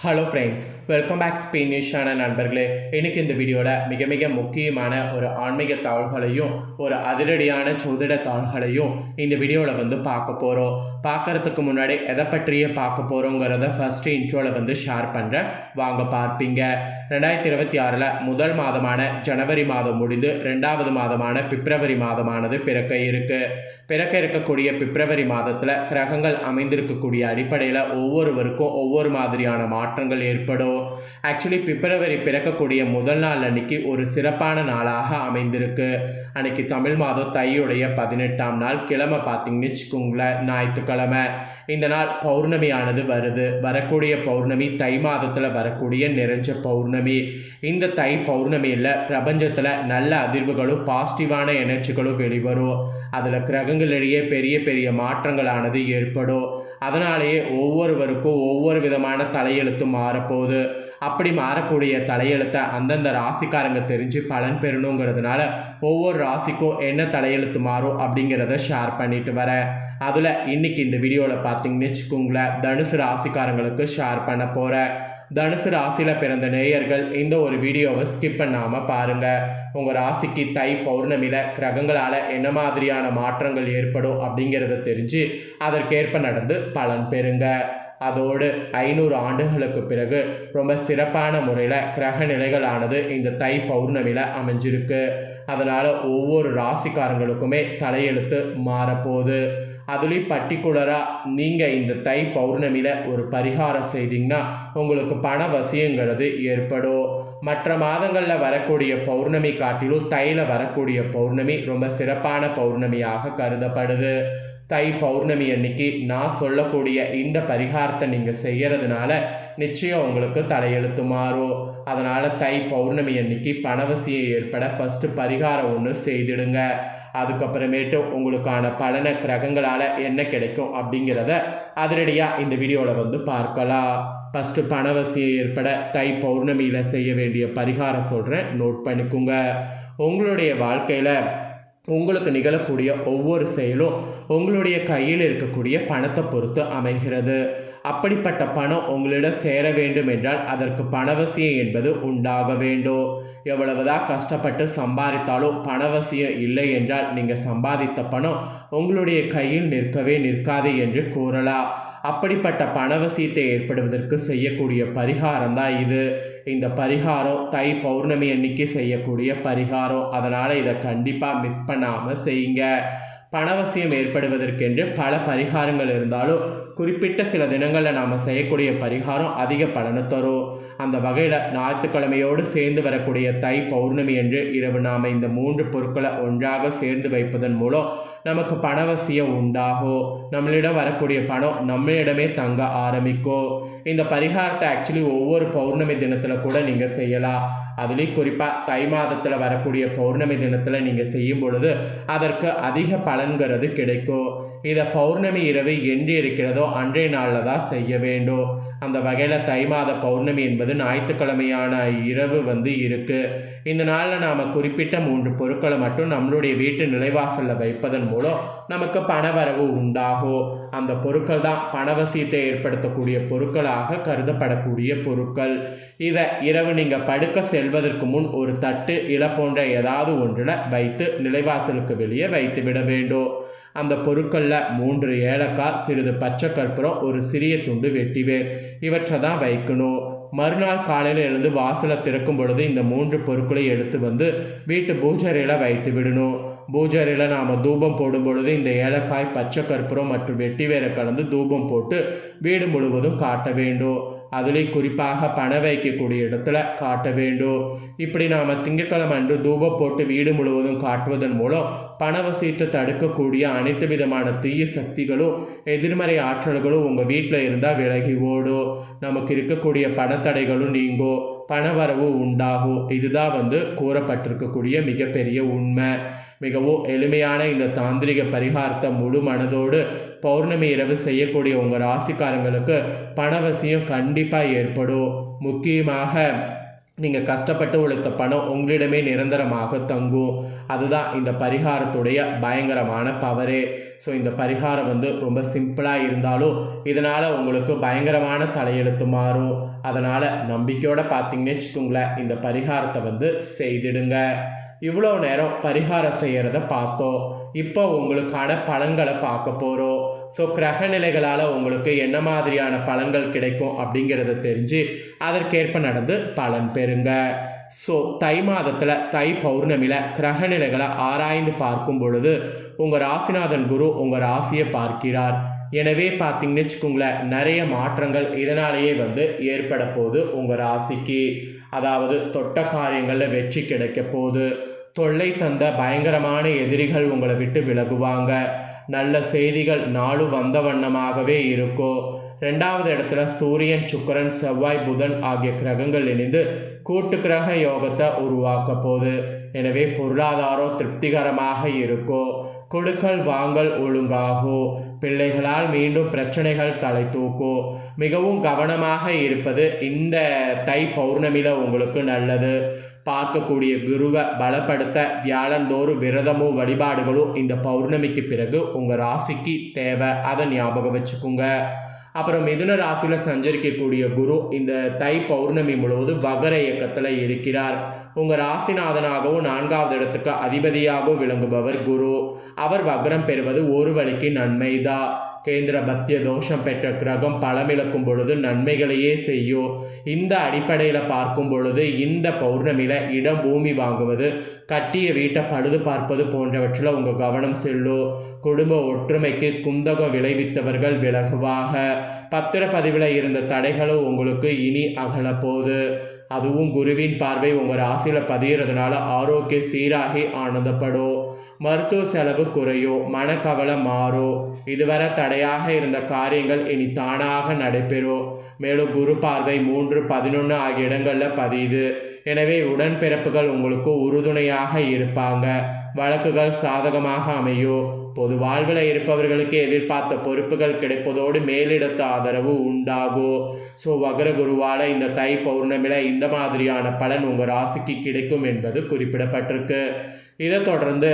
Hello friends, welcome back ஸ்பெயினிஷான நண்பர்களே. இன்றைக்கி இந்த வீடியோவில் மிக மிக முக்கியமான ஒரு ஆன்மீக தாள்களையும் ஒரு அதிரடியான ஜோதிட தாள்களையும் இந்த வீடியோவில் பார்க்க போகிறோம். பார்க்குறதுக்கு முன்னாடி எதை பற்றியே பார்க்க போகிறோங்கிறத ஃபஸ்ட்டு இன்ட்ரோவில் ஷேர் பண்ணுறேன், வாங்க பார்ப்பீங்க. 2026 முதல் மாதமான ஜனவரி மாதம் முடிந்து 2வது மாதமான பிப்ரவரி மாதமானது பிறக்க இருக்கக்கூடிய பிப்ரவரி மாதத்தில் கிரகங்கள் அமைந்திருக்கக்கூடிய அடிப்படையில் ஒவ்வொருவருக்கும் ஒவ்வொரு மாதிரியான மாற்றங்கள் ஏற்படும். ஆக்சுவலி பிப்ரவரி பிறக்கக்கூடிய முதல் நாள் அன்னைக்கு ஒரு சிறப்பான நாளாக அமைந்திருக்கு. அன்னைக்கு தமிழ் மாதம் தையுடைய 18ஆம் நாள், கிழமை பார்த்தீங்கன்னு வச்சுக்கோங்களேன், ஞாயிற்றுக்கிழமை. இந்த நாள் பௌர்ணமியானது வரக்கூடிய பௌர்ணமி தை மாதத்தில் வரக்கூடிய நிறைஞ்ச பௌர்ணமி. இந்த தை பௌர்ணமியில் பிரபஞ்சத்தில் நல்ல அதிர்வுகளும் பாசிட்டிவான எனர்ஜிகளும் வெளிவரும். அதில் கிரகங்களிடையே பெரிய பெரிய மாற்றங்களானது ஏற்படும். அதனாலேயே ஒவ்வொருவருக்கும் ஒவ்வொரு விதமான தலையெழுத்து மாறப்போகுது. அப்படி மாறக்கூடிய தலையெழுத்தை அந்தந்த ராசிக்காரங்க தெரிஞ்சு பலன் பெறணுங்கிறதுனால ஒவ்வொரு ராசிக்கும் என்ன தலையெழுத்து மாறும் அப்படிங்கிறத ஷேர் பண்ணிட்டு வரேன். அதில் இன்றைக்கி இந்த வீடியோவில் பார்த்தீங்கன்னு வச்சுக்கோங்களேன், தனுசு ராசிக்காரங்களுக்கு ஷேர் பண்ண போகிறேன். தனுசு ராசியில் பிறந்த நேயர்கள் இந்த ஒரு வீடியோவை ஸ்கிப் பண்ணாமல் பாருங்கள். உங்கள் ராசிக்கு தை பௌர்ணமியில் கிரகங்களால் என்ன மாதிரியான மாற்றங்கள் ஏற்படும் அப்படிங்கிறத தெரிஞ்சு அதற்கேற்ப நடந்து பலன் பெறுங்க. அதோடு 500 ஆண்டுகளுக்கு பிறகு ரொம்ப சிறப்பான முறையில் கிரக நிலைகளானது இந்த தை பௌர்ணமியில் அமைஞ்சிருக்கு. அதனால் ஒவ்வொரு ராசிக்காரங்களுக்குமே தலையெழுத்து மாறப்போகுது. அதுலேயும் பர்டிகுலராக நீங்கள் இந்த தை பௌர்ணமியில் ஒரு பரிகாரம் செய்தீங்கன்னா உங்களுக்கு பண வசியங்கிறது ஏற்படும். மற்ற மாதங்களில் வரக்கூடிய பௌர்ணமி காட்டிலும் தையில் வரக்கூடிய பௌர்ணமி ரொம்ப சிறப்பான பௌர்ணமியாக கருதப்படுது. தை பௌர்ணமி அன்னைக்கு நான் சொல்லக்கூடிய இந்த பரிகாரத்தை நீங்கள் செய்கிறதுனால நிச்சயம் உங்களுக்கு தலையெழுத்து மாறும். அதனால் தை பௌர்ணமி அன்னைக்கு பணவசியம் ஏற்பட ஃபஸ்ட்டு பரிகாரம் ஒன்று செய்திடுங்க. அதுக்கப்புறமேட்டு உங்களுக்கான பலனை கிரகங்களால் என்ன கிடைக்கும் அப்படிங்கிறத அதிரடியாக இந்த வீடியோவில் பார்க்கலாம். ஃபஸ்ட்டு பணவசியம் ஏற்பட தை பௌர்ணமியில் செய்ய வேண்டிய பரிகாரம் சொல்கிறேன், நோட் பண்ணிக்கோங்க. உங்களுடைய வாழ்க்கையில் உங்களுக்கு நிகழக்கூடிய ஒவ்வொரு செயலும் உங்களுடைய கையில் இருக்கக்கூடிய பணத்தை பொறுத்து அமைகிறது. அப்படிப்பட்ட பணம் உங்களிடம் சேர வேண்டும் என்றால் அதற்கு பணவசியம் என்பது உண்டாக வேண்டும். எவ்வளவுதான் கஷ்டப்பட்டு சம்பாதித்தாலும் பணவசியம் இல்லை என்றால் நீங்கள் சம்பாதித்த பணம் உங்களுடைய கையில் நிற்காது என்று கூறலாம். அப்படிப்பட்ட பணவசியத்தை ஏற்படுவதற்கு செய்யக்கூடிய பரிகாரம் தான் இது. இந்த பரிகாரம் தை பௌர்ணமி அன்னைக்கு செய்யக்கூடிய பரிகாரம். அதனால் இதை கண்டிப்பாக மிஸ் பண்ணாமல் செய்யுங்க. பணவசியம் ஏற்படுவதற்கென்று பல பரிகாரங்கள் இருந்தாலும் குறிப்பிட்ட சில தினங்களில் நாம் செய்யக்கூடிய பரிகாரம் அதிக பலனை தரும். அந்த வகையில் ஞாயிற்றுக்கிழமையோடு சேர்ந்து வரக்கூடிய தை பௌர்ணமி என்று இரவு நாம் இந்த 3 பொருட்களை ஒன்றாக சேர்ந்து வைப்பதன் மூலம் நமக்கு பணவசியம் உண்டாகும். நம்மளிடம் வரக்கூடிய பணம் நம்மளிடமே தங்க ஆரம்பிக்கும். இந்த பரிகாரத்தை ஆக்சுவலி ஒவ்வொரு பௌர்ணமி தினத்தில் கூட நீங்கள் செய்யலாம். அதுலேயும் குறிப்பாக தை மாதத்தில் வரக்கூடிய பௌர்ணமி தினத்தில் நீங்கள் செய்யும் பொழுது அதற்கு அதிக பலன்கிறது கிடைக்கும். இதை பௌர்ணமி இரவு என்று இருக்கிறதோ அன்றைய நாளில் தான் செய்ய வேண்டும். அந்த வகையில் தை மாத பௌர்ணமி என்பது ஞாயிற்றுக்கிழமையான இரவு இருக்குது. இந்த நாளில் நாம் குறிப்பிட்ட 3 பொருட்களை மட்டும் நம்மளுடைய வீட்டு நிலைவாசலில் வைப்பதன் மூலம் நமக்கு பணவரவு உண்டாகும். அந்த பொருட்கள் தான் பணவசியத்தை ஏற்படுத்தக்கூடிய பொருட்களாக கருதப்படக்கூடிய பொருட்கள். இதை இரவு நீங்கள் படுக்க செல்வதற்கு முன் ஒரு தட்டு இலை போன்ற ஏதாவது ஒன்றில் வைத்து நிலைவாசலுக்கு வெளியே வைத்து விட வேண்டும். அந்த பொருட்களில் 3 ஏலக்காய், சிறிது பச்சை கற்பூரம், ஒரு சிறிய துண்டு வெட்டிவேர் இவற்றை தான் வைக்கணும். மறுநாள் காலையில் எழுந்து வாசலை திறக்கும் பொழுது இந்த 3 பொருட்களை எடுத்து வீட்டு பூஜரையில் வைத்து விடணும். பூஜரையில் நாம் தூபம் போடும் பொழுது இந்த ஏலக்காய், பச்சை கற்பூரம் மற்றும் வெட்டிவேரை கலந்து தூபம் போட்டு வீடு முழுவதும் காட்ட வேண்டும். அதுலேயும் குறிப்பாக பணம் வைக்கக்கூடிய இடத்துல காட்ட வேண்டும். இப்படி நாம் திங்கட்கிழமை அன்று தூபம் போட்டு வீடு முழுவதும் காட்டுவதன் மூலம் பணவசியத்தை தடுக்கக்கூடிய அனைத்து விதமான தீய சக்திகளும் எதிர்மறை ஆற்றல்களும் உங்கள் வீட்டில் இருந்தால் விலகி ஓடும். நமக்கு இருக்கக்கூடிய பணத்தடைகளும் நீங்கும், பணவரவு உண்டாகும். இதுதான் கூறப்பட்டிருக்கக்கூடிய மிகப்பெரிய உண்மை. மிகவும் எளிமையான இந்த தாந்திரிக பரிகாரத்தை முழு மனதோடு பௌர்ணமி இரவு செய்யக்கூடிய உங்கள் ராசிக்காரங்களுக்கு பணவசியம் கண்டிப்பாக ஏற்படும். முக்கியமாக நீங்கள் கஷ்டப்பட்டு உழைத்த பணம் உங்களிடமே நிரந்தரமாக தங்கும். அதுதான் இந்த பரிகாரத்துடைய பயங்கரமான பவரே. ஸோ இந்த பரிகாரம் ரொம்ப சிம்பிளாக இருந்தாலும் இதனால் உங்களுக்கு பயங்கரமான தலையெழுத்து மாறும். அதனால் நம்பிக்கையோடு பார்த்தீங்கன்னு வச்சுக்கோங்களேன், இந்த பரிகாரத்தை செய்திடுங்க. இவ்வளோ நேரம் பரிகாரம் செய்கிறத பார்த்தோம். இப்போ உங்களுக்கான பலன்களை பார்க்க போகிறோம். ஸோ கிரக நிலைகளால் உங்களுக்கு என்ன மாதிரியான பலன்கள் கிடைக்கும் அப்படிங்கிறத தெரிஞ்சு அதற்கேற்ப நடந்து பலன் பெறுங்க. ஸோ தை மாதத்தில் தை பௌர்ணமியில் கிரக நிலைகளை ஆராய்ந்து பார்க்கும் பொழுது உங்கள் ராசிநாதன் குரு உங்கள் ராசியை பார்க்கிறார். எனவே பார்த்தீங்கன்னு வச்சுக்கோங்களேன், நிறைய மாற்றங்கள் இதனாலேயே ஏற்பட போகுது உங்கள் ராசிக்கு. அதாவது தொட்ட காரியங்களில் வெற்றி கிடைக்க போகுது. தொல்லை தந்த பயங்கரமான எதிரிகள் உங்களை விட்டு விலகுவாங்க. நல்ல செய்திகள் நாளும் வந்த வண்ணமாகவே இருக்கும். 2வது இடத்துல சூரியன், சுக்கிரன், செவ்வாய், புதன் ஆகிய கிரகங்கள் இணைந்து கூட்டு கிரக யோகத்தை உருவாக்க போகுது. எனவே பொருளாதாரம் திருப்திகரமாக இருக்கும். கொடுக்கல் வாங்கல் ஒழுங்காகும். பிள்ளைகளால் மீண்டும் பிரச்சனைகள் தலை தூக்கும். மிகவும் கவனமாக இருப்பது இந்த தை பௌர்ணமியில் உங்களுக்கு நல்லது. பார்க்கக்கூடிய குருவை பலப்படுத்த வியாழந்தோறும் விரதமும் வழிபாடுகளும் இந்த பௌர்ணமிக்கு பிறகு உங்கள் ராசிக்கு தேவை. அதை ஞாபகம் வச்சுக்கோங்க. அப்புறம் மிதுன ராசியில் சஞ்சரிக்கக்கூடிய குரு இந்த தை பௌர்ணமி முழுவதும் வகர இயக்கத்தில் இருக்கிறார். உங்கள் ராசிநாதனாகவும் 4வது இடத்துக்கு அதிபதியாகவும் விளங்குபவர் குரு. அவர் வக்ரம் பெறுவது ஒரு வழிக்கு நன்மைதான். கேந்திர பத்திய தோஷம் பெற்ற கிரகம் பலமிழக்கும் பொழுது நன்மைகளையே செய்யும். இந்த அடிப்படையில் பார்க்கும் பொழுது இந்த பௌர்ணமியில் இடம், பூமி வாங்குவது, கட்டிய வீட்டை பழுது பார்ப்பது போன்றவற்றில் உங்கள் கவனம் செல்லும். குடும்ப ஒற்றுமைக்கு குந்தகம் விளைவித்தவர்கள் விலகுவாக. பத்திரப்பதிவில் இருந்த தடைகளும் உங்களுக்கு இனி அகலப்போகுது. அதுவும் குருவின் பார்வை உங்கள் ராசியில் பதிகிறதுனால ஆரோக்கியம் சீராகி ஆனந்தப்படும். மருத்துவ செலவு குறையும். மனக்கவலை மாறும். இதுவரை தடையாக இருந்த காரியங்கள் இனி தானாக நடைபெறும். மேலும் குரு பார்வை 3, 11 ஆகிய இடங்களில் பதியுது. எனவே உடன்பிறப்புகள் உங்களுக்கு உறுதுணையாக இருப்பாங்க. வழக்குகள் சாதகமாக அமையும். பொது வாழ்வில் இருப்பவர்களுக்கு எதிர்பார்த்த பொறுப்புகள் கிடைப்பதோடு மேலிடத்து ஆதரவு உண்டாகும். ஸோ வக்ர குருவால் இந்த தை பௌர்ணமியில் இந்த மாதிரியான பலன் உங்கள் ராசிக்கு கிடைக்கும் என்பது குறிப்பிடப்பட்டிருக்கு. இதை தொடர்ந்து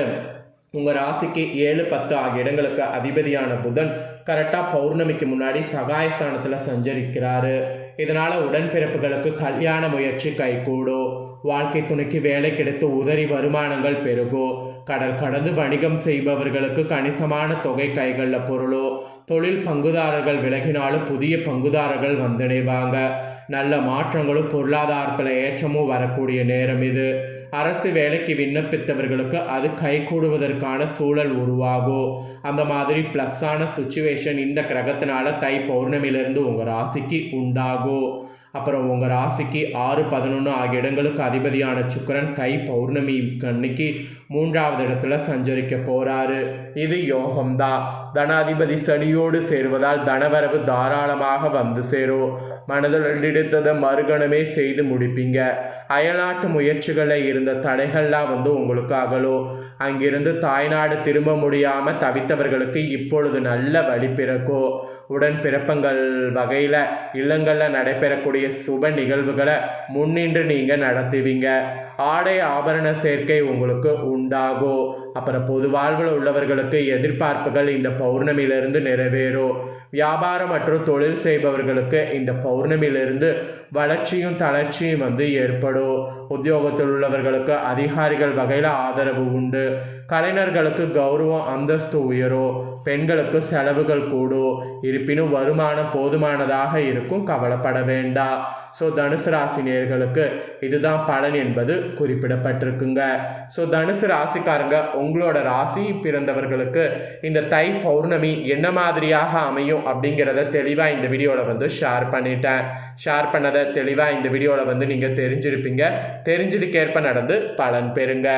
உங்கள் ராசிக்கு 7, 10 ஆகிய இடங்களுக்கு அதிபதியான புதன் கரெக்டாக பௌர்ணமிக்கு முன்னாடி சகாயஸ்தானத்தில் சஞ்சரிக்கிறாரு. இதனால் உடன்பிறப்புகளுக்கு கல்யாண முயற்சி கைகூடும். வாழ்க்கை துணைக்கு வேலை கிடைத்து உதறி வருமானங்கள் பெருகும். கடல் கடந்து வணிகம் செய்பவர்களுக்கு கணிசமான தொகை கைகளில் பொருளும். தொழில் பங்குதாரர்கள் விலகினாலும் புதிய பங்குதாரர்கள் வந்திணைவாங்க. நல்ல மாற்றங்களும் பொருளாதாரத்தில் ஏற்றமும் வரக்கூடிய நேரம் இது. அரசு வேலைக்கு விண்ணப்பித்தவர்களுக்கு அது கைகூடுவதற்கான சூழல் உருவாகும். அந்த மாதிரி ப்ளஸ்ஸான சுச்சுவேஷன் இந்த கிரகத்தினால தை பௌர்ணமியிலிருந்து உங்கள் ராசிக்கு உண்டாகும். அப்புறம் உங்கள் ராசிக்கு 6, 11 ஆகிய இடங்களுக்கு அதிபதியான சுக்கிரன் தை பௌர்ணமி அன்னைக்கு 3வது இடத்துல சஞ்சரிக்க போகிறாரு. இது யோகம்தான். தனாதிபதி சனியோடு சேருவதால் தனவரவு தாராளமாக வந்து சேரும். மனதில் எடுத்ததை மறுகணமே செய்து முடிப்பீங்க. அயல்நாட்டு முயற்சிகளில் இருந்த தடைகள்லாம் உங்களுக்கு அகலும். அங்கிருந்து தாய்நாடு திரும்ப முடியாமல் தவித்தவர்களுக்கு இப்பொழுது நல்ல வழி பிறக்கும். உடன் பிறப்பங்கள் வகையில் இல்லங்களில் நடைபெறக்கூடிய சுப நிகழ்வுகளை முன்னின்று நீங்கள் நடத்துவீங்க. ஆடை ஆபரண சேர்க்கை உங்களுக்கு உண்டாகும். அப்புறம் பொது வாழ்வில் உள்ளவர்களுக்கு எதிர்பார்ப்புகள் இந்த பௌர்ணமியிலிருந்து நிறைவேறும். வியாபாரம் மற்றும் தொழில் செய்பவர்களுக்கு இந்த பௌர்ணமியிலிருந்து வளர்ச்சியும் தளர்ச்சியும் ஏற்படும். உத்தியோகத்தில் உள்ளவர்களுக்கு அதிகாரிகள் வகையில் ஆதரவு உண்டு. கலைஞர்களுக்கு கௌரவம், அந்தஸ்து உயரும். பெண்களுக்கு செலவுகள் கூடும். இருப்பினும் வருமானம் போதுமானதாக இருக்கும். கவலைப்பட வேண்டாம். ஸோ தனுசு ராசி நேயர்களுக்கு இதுதான் பலன் என்பது குறிப்பிடப்பட்டிருக்குங்க. ஸோ தனுசு ராசிக்காரங்க உங்களோட ராசி பிறந்தவர்களுக்கு இந்த தை பௌர்ணமி என்ன மாதிரியாக அமையும் அப்படிங்கிறத தெளிவாக இந்த வீடியோவில் ஷேர் பண்ணிட்டேன். ஷேர் பண்ணதை தெளிவாக இந்த வீடியோவில் நீங்கள் தெரிஞ்சிருப்பீங்க. தெரிஞ்சதுக்கேற்ப நடந்து பலன் பெறுங்க.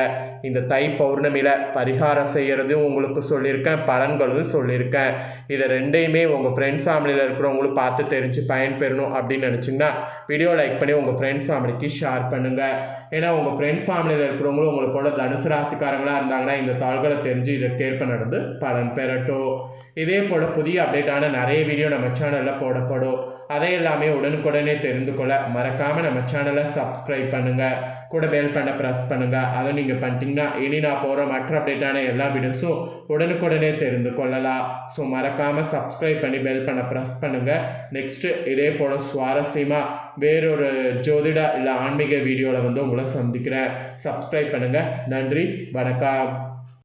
இந்த தை பௌர்ணமியில் பரிகாரம் செய்கிறதும் உங்களுக்கு சொல்லியிருக்கேன், பலன்களும் சொல்லியிருக்கேன். இதை ரெண்டையுமே உங்கள் ஃப்ரெண்ட்ஸ் ஃபேமிலியில் இருக்கிறவங்களும் பார்த்து தெரிஞ்சு பயன்பெறணும் அப்படின்னு நினச்சிங்கன்னா வீடியோ லைக் பண்ணி உங்கள் ஃப்ரெண்ட்ஸ் ஃபேமிலிக்கு ஷேர் பண்ணுங்கள். ஏன்னா உங்கள் ஃப்ரெண்ட்ஸ் ஃபேமிலியில் இருக்கிறவங்களும் உங்களை போல தனுசு ராசிக்காரங்களாக இருந்தாங்கன்னா இந்த தாள்களை தெரிஞ்சு இதற்கேற்ப நடந்து பலன் பெறட்டும். இதே போல் புதிய அப்டேட்டான நிறைய வீடியோ நம்ம சேனலில் போடப்படும். அதை எல்லாமே உடனுக்குடனே தெரிந்து கொள்ள மறக்காமல் நம்ம சேனலை சப்ஸ்கிரைப் பண்ணுங்கள், கூட பெல் பண்ண ப்ரெஸ் பண்ணுங்கள். அதை நீங்கள் பண்ணிட்டீங்கன்னா இனி நான் போகிற மற்ற அப்டேட்டான எல்லா வீடியோஸும் உடனுக்குடனே தெரிந்து கொள்ளலாம். ஸோ மறக்காமல் சப்ஸ்கிரைப் பண்ணி பெல் பண்ண ப்ரெஸ் பண்ணுங்கள். நெக்ஸ்ட்டு இதே போல் சுவாரஸ்யமாக வேறொரு ஜோதிட இல்லை ஆன்மீக வீடியோவில் உங்களை சந்திக்கிறேன். சப்ஸ்கிரைப் பண்ணுங்கள். நன்றி, வணக்கம்.